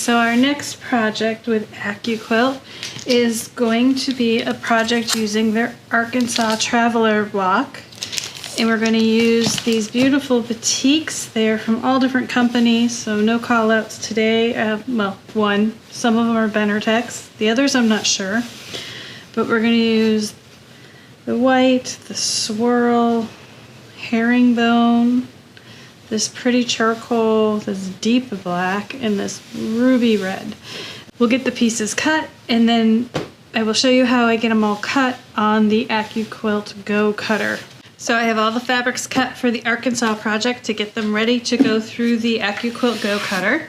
So our next project with Accuquilt is going to be a project using their Arkansas Traveler block. And we're going to use these beautiful batiks. They're from all different companies, so no call outs today. Well, one. Some of them are Benartex. The others I'm not sure. But we're going to use the white, the swirl, herringbone, this pretty charcoal, this deep black, and this ruby red. We'll get the pieces cut, and then I will show you how I get them all cut on the Accuquilt Go cutter. So I have all the fabrics cut for the Arkansas project to get them ready to go through the Accuquilt Go cutter.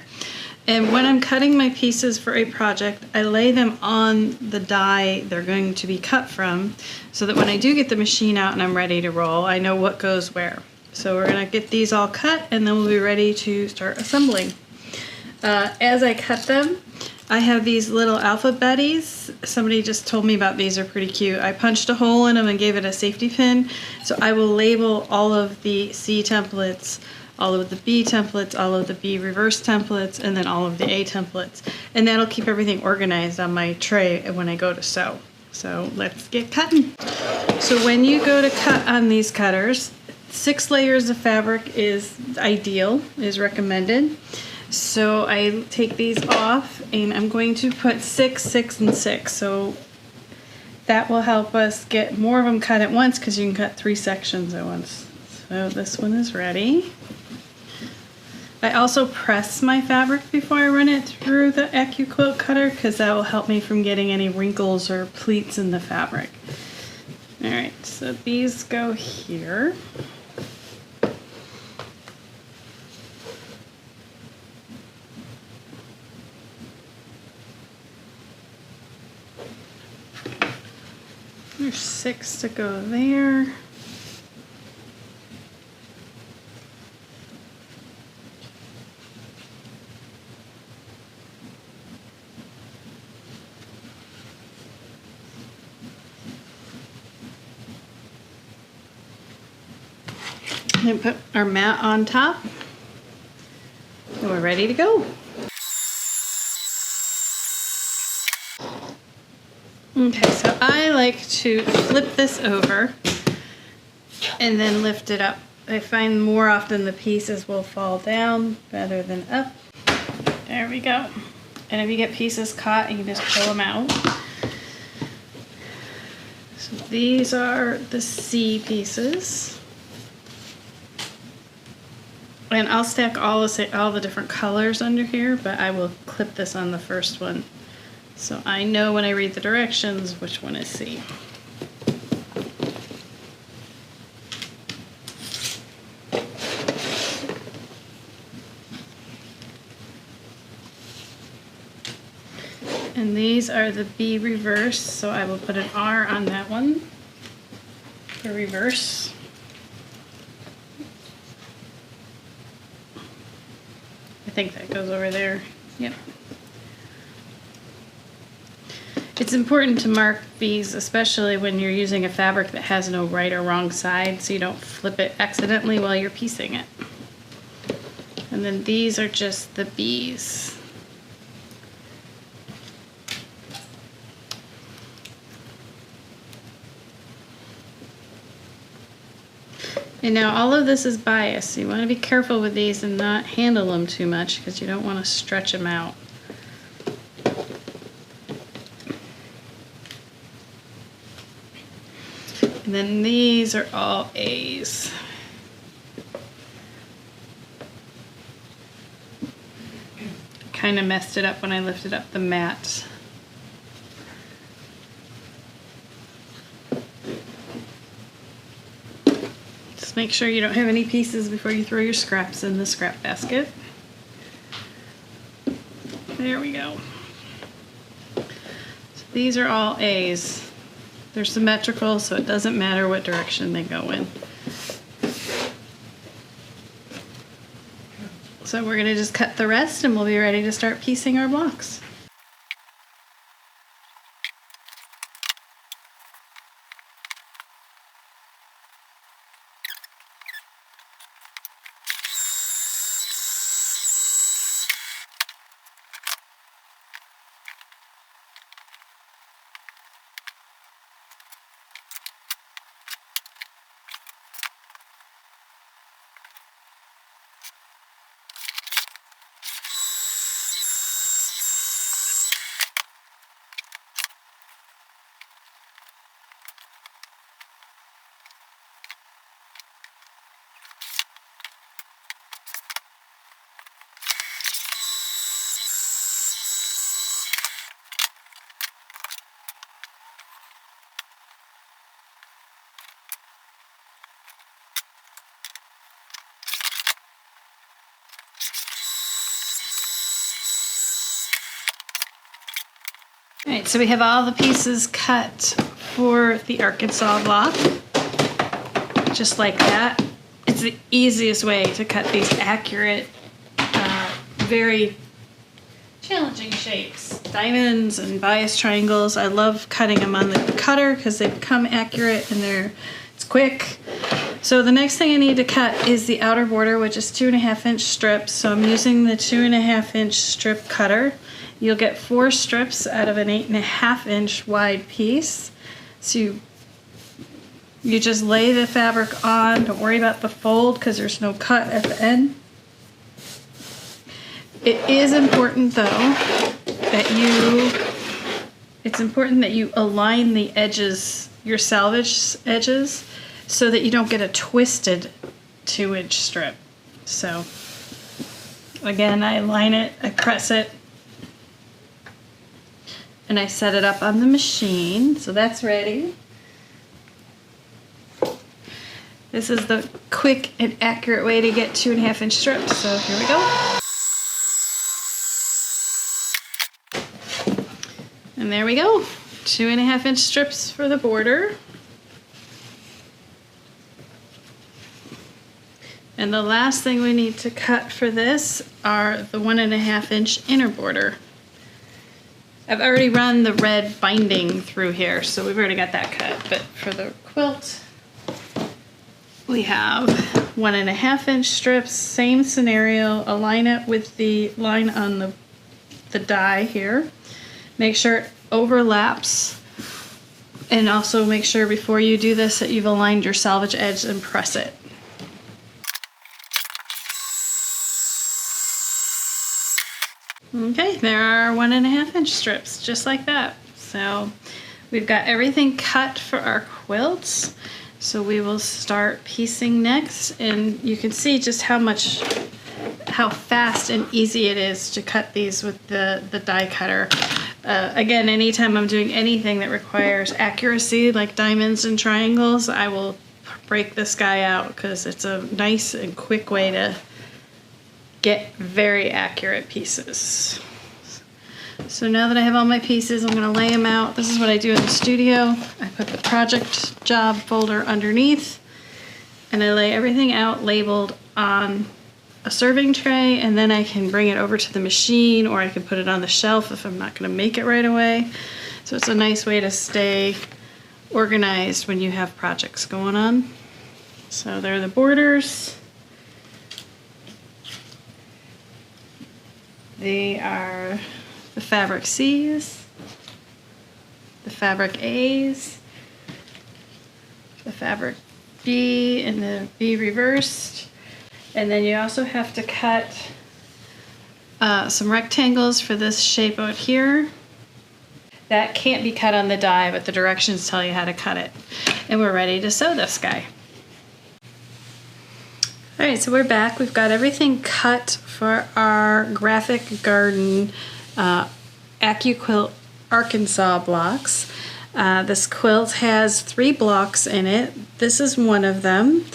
And when I'm cutting my pieces for a project, I lay them on the die they're going to be cut from, so that when I do get the machine out and I'm ready to roll, I know what goes where. So we're going to get these all cut, and then we'll be ready to start assembling. As I cut them, I have these little alphabetties. Somebody just told me about these, are pretty cute. I punched a hole in them and gave it a safety pin. So I will label all of the C templates, all of the B templates, all of the B reverse templates, and then all of the A templates. And that'll keep everything organized on my tray when I go to sew. So let's get cutting. So when you go to cut on these cutters, 6 layers of fabric is ideal, is recommended. So I take these off, and I'm going to put 6, 6, and 6. So that will help us get more of them cut at once, because you can cut 3 sections at once. So this one is ready. I also press my fabric before I run it through the Accuquilt cutter, because that will help me from getting any wrinkles or pleats in the fabric. Alright, so these go here. There's 6 to go there. And put our mat on top, and we're ready to go. Okay, so I like to flip this over and then lift it up. I find more often the pieces will fall down rather than up. There we go. And if you get pieces caught, you can just pull them out. So these are the C pieces. And I'll stack all the different colors under here, but I will clip this on the first one, so I know when I read the directions which one is C. And these are the B reverse, so I will put an R on that one for reverse. I think that goes over there. Yep. It's important to mark these, especially when you're using a fabric that has no right or wrong side, so you don't flip it accidentally while you're piecing it. And then these are just the B's. And now all of this is biased, so you want to be careful with these and not handle them too much, because you don't want to stretch them out. And then these are all A's. Kind of messed it up when I lifted up the mat. Just make sure you don't have any pieces before you throw your scraps in the scrap basket. There we go. So these are all A's. They're symmetrical, so it doesn't matter what direction they go in. So we're going to just cut the rest, and we'll be ready to start piecing our blocks. Alright, so we have all the pieces cut for the Arkansas block, just like that. It's the easiest way to cut these accurate, very challenging shapes. Diamonds and bias triangles. I love cutting them on the cutter because they become accurate and it's quick. So the next thing I need to cut is the outer border, which is 2.5-inch strips. So I'm using the 2.5-inch strip cutter. You'll get 4 strips out of an 8.5-inch wide piece. So you just lay the fabric on. Don't worry about the fold because there's no cut at the end. It is important though that you align the edges, your salvage edges, so that you don't get a twisted 2-inch strip. So again, I align it, I press it, and I set it up on the machine. So that's ready. This is the quick and accurate way to get 2.5-inch strips. So here we go. And there we go. 2.5-inch strips for the border. And the last thing we need to cut for this are the 1.5-inch inner border. I've already run the red binding through here, so we've already got that cut. But for the quilt, we have 1.5-inch strips, same scenario. Align it with the line on the die here. Make sure it overlaps, and also make sure before you do this that you've aligned your salvage edge and press it. Okay, there are 1.5-inch strips, just like that. So we've got everything cut for our quilts. So we will start piecing next, and you can see just how fast and easy it is to cut these with the die cutter. Again, anytime I'm doing anything that requires accuracy, like diamonds and triangles, I will break this guy out because it's a nice and quick way to get very accurate pieces. So now that I have all my pieces, I'm going to lay them out. This is what I do in the studio. I put the project job folder underneath, and I lay everything out labeled on a serving tray, and then I can bring it over to the machine, or I can put it on the shelf if I'm not going to make it right away. So it's a nice way to stay organized when you have projects going on. So there are the borders. They are the fabric C's, the fabric A's, the fabric B, and the B reversed. And then you also have to cut some rectangles for this shape out here. That can't be cut on the die, but the directions tell you how to cut it. And we're ready to sew this guy. All right, so we're back. We've got everything cut for our graphic garden Accuquilt Arkansas blocks. This quilt has 3 blocks in it. This is one of them.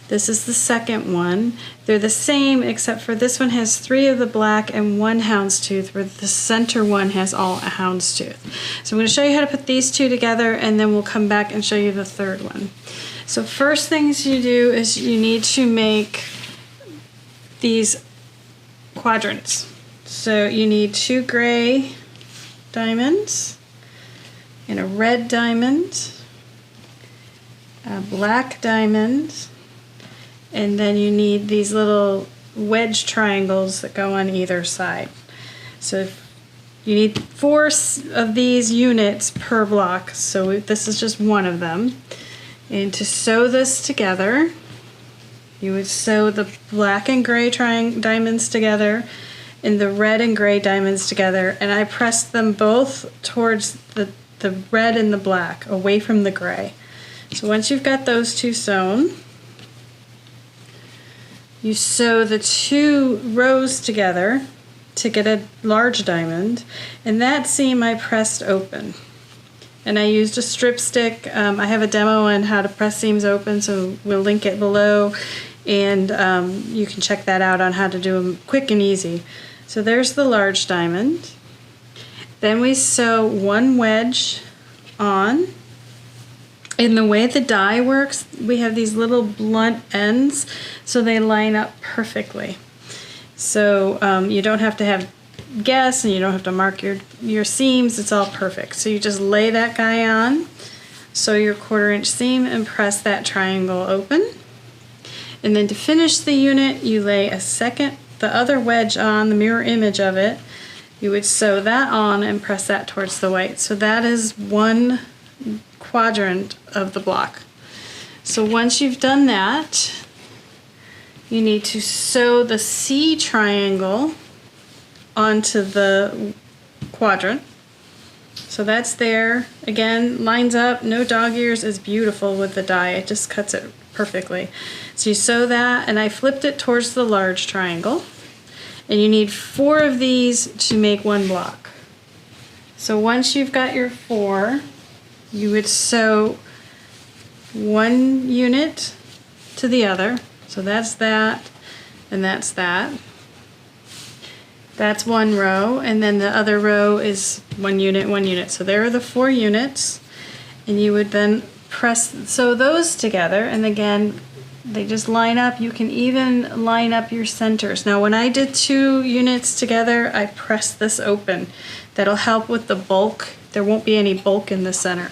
This is the second one. They're the same, except for this one has 3 of the black and 1 houndstooth, where the center one has all a houndstooth. So I'm going to show you how to put these 2 together, and then we'll come back and show you the third one. So first things you do is you need to make these quadrants. So you need 2 gray diamonds and a red diamond, a black diamond, and then you need these little wedge triangles that go on either side. So you need 4 of these units per block, so this is just one of them. And to sew this together, you would sew the black and gray diamonds together and the red and gray diamonds together, and I pressed them both towards the red and the black, away from the gray. So once you've got those 2 sewn, you sew the 2 rows together to get a large diamond, and that seam I pressed open. And I used a strip stick. I have a demo on how to press seams open, so we'll link it below, and you can check that out on how to do them quick and easy. So there's the large diamond. Then we sew one wedge on. And the way the die works, we have these little blunt ends, so they line up perfectly. So you don't have to have guess, and you don't have to mark your seams. It's all perfect. So you just lay that guy on, sew your 1/4 inch seam, and press that triangle open. And then to finish the unit, you lay the other wedge on, the mirror image of it. You would sew that on and press that towards the white. So that is one quadrant of the block. So once you've done that, you need to sew the C triangle onto the quadrant. So that's there. Again, lines up, no dog ears, is beautiful with the die. It just cuts it perfectly. So you sew that, and I flipped it towards the large triangle. And you need 4 of these to make one block. So once you've got your 4, you would sew one unit to the other. So that's that, and that's that. That's one row, and then the other row is one unit. So there are the 4 units, and you would then sew those together, and again, they just line up. You can even line up your centers. Now when I did 2 units together, I pressed this open. That'll help with the bulk. There won't be any bulk in the center.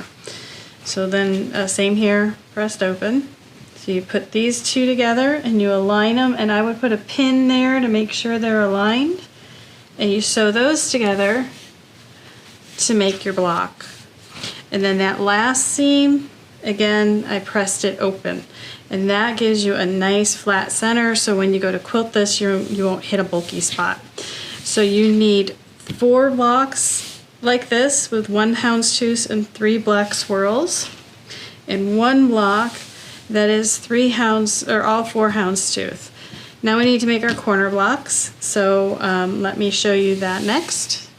So then same here, pressed open. So you put these 2 together and you align them, and I would put a pin there to make sure they're aligned. And you sew those together to make your block. And then that last seam, again, I pressed it open. And that gives you a nice flat center, so when you go to quilt this, you won't hit a bulky spot. So you need 4 blocks like this with 1 houndstooth and 3 black swirls, and 1 block that is all 4 houndstooth. Now we need to make our corner blocks, so let me show you that next.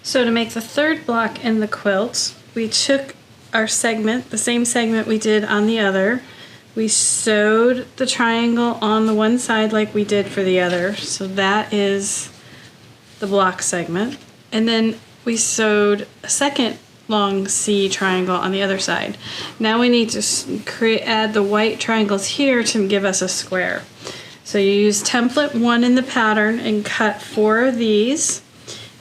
So to make the 3rd block in the quilt, we took our segment, the same segment we did on the other. We sewed the triangle on the one side like we did for the other, so that is the block segment. And then we sewed a second long C triangle on the other side. Now we need to add the white triangles here to give us a square. So you use template 1 in the pattern and cut 4 of these,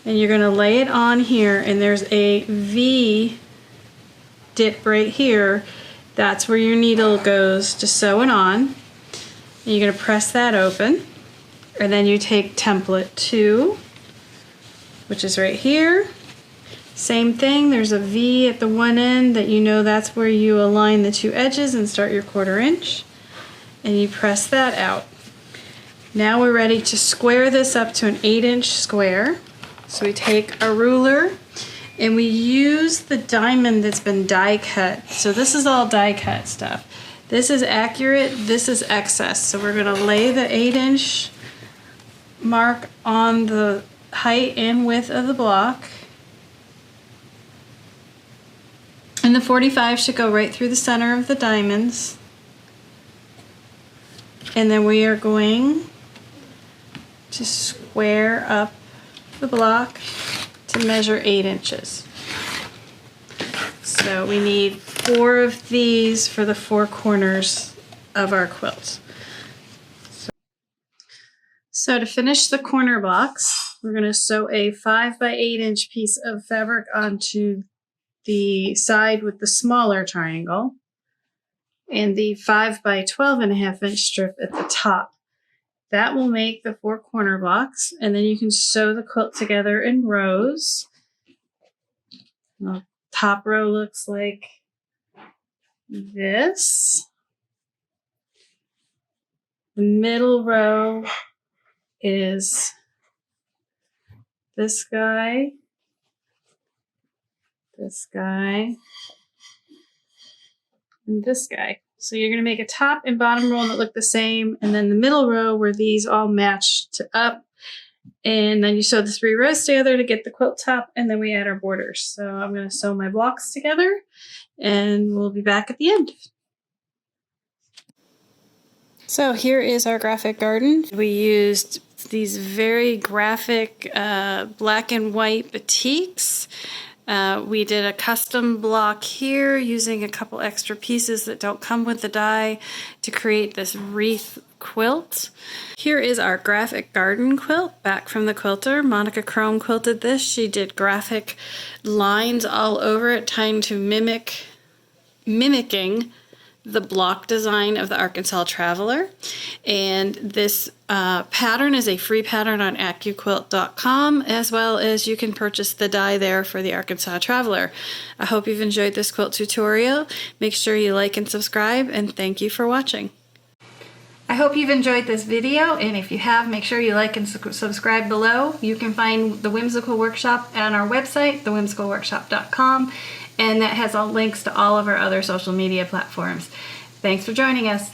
and you're going to lay it on here, and there's a V dip right here. That's where your needle goes to sew it on. And you're going to press that open, and then you take template 2, which is right here. Same thing, there's a V at the one end that you know that's where you align the 2 edges and start your 1/4 inch, and you press that out. Now we're ready to square this up to an 8-inch square. So we take a ruler and we use the diamond that's been die cut. So this is all die cut stuff. This is accurate, this is excess. So we're going to lay the 8-inch mark on the height and width of the block. And the 45 should go right through the center of the diamonds. And then we are going to square up the block to measure 8 inches. So we need 4 of these for the 4 corners of our quilt. So to finish the corner blocks, we're going to sew a 5 by 8 inch piece of fabric onto the side with the smaller triangle, and the 5 by 12.5 inch strip at the top. That will make the 4 corner blocks, and then you can sew the quilt together in rows. The top row looks like this. The middle row is this guy, this guy, and this guy. So you're going to make a top and bottom row that look the same, and then the middle row where these all match up, and then you sew the 3 rows together to get the quilt top, and then we add our borders. So I'm going to sew my blocks together, and we'll be back at the end. So here is our graphic garden. We used these very graphic black and white batiks. We did a custom block here using a couple extra pieces that don't come with the die to create this wreath quilt. Here is our graphic garden quilt back from the quilter. Monica Chrome quilted this. She did graphic lines all over it, trying to mimicking the block design of the Arkansas Traveler. And this pattern is a free pattern on Accuquilt.com, as well as you can purchase the die there for the Arkansas Traveler. I hope you've enjoyed this quilt tutorial. Make sure you like and subscribe, and thank you for watching. I hope you've enjoyed this video, and if you have, make sure you like and subscribe below. You can find the Whimsical Workshop on our website, thewhimsicalworkshop.com, and that has all links to all of our other social media platforms. Thanks for joining us.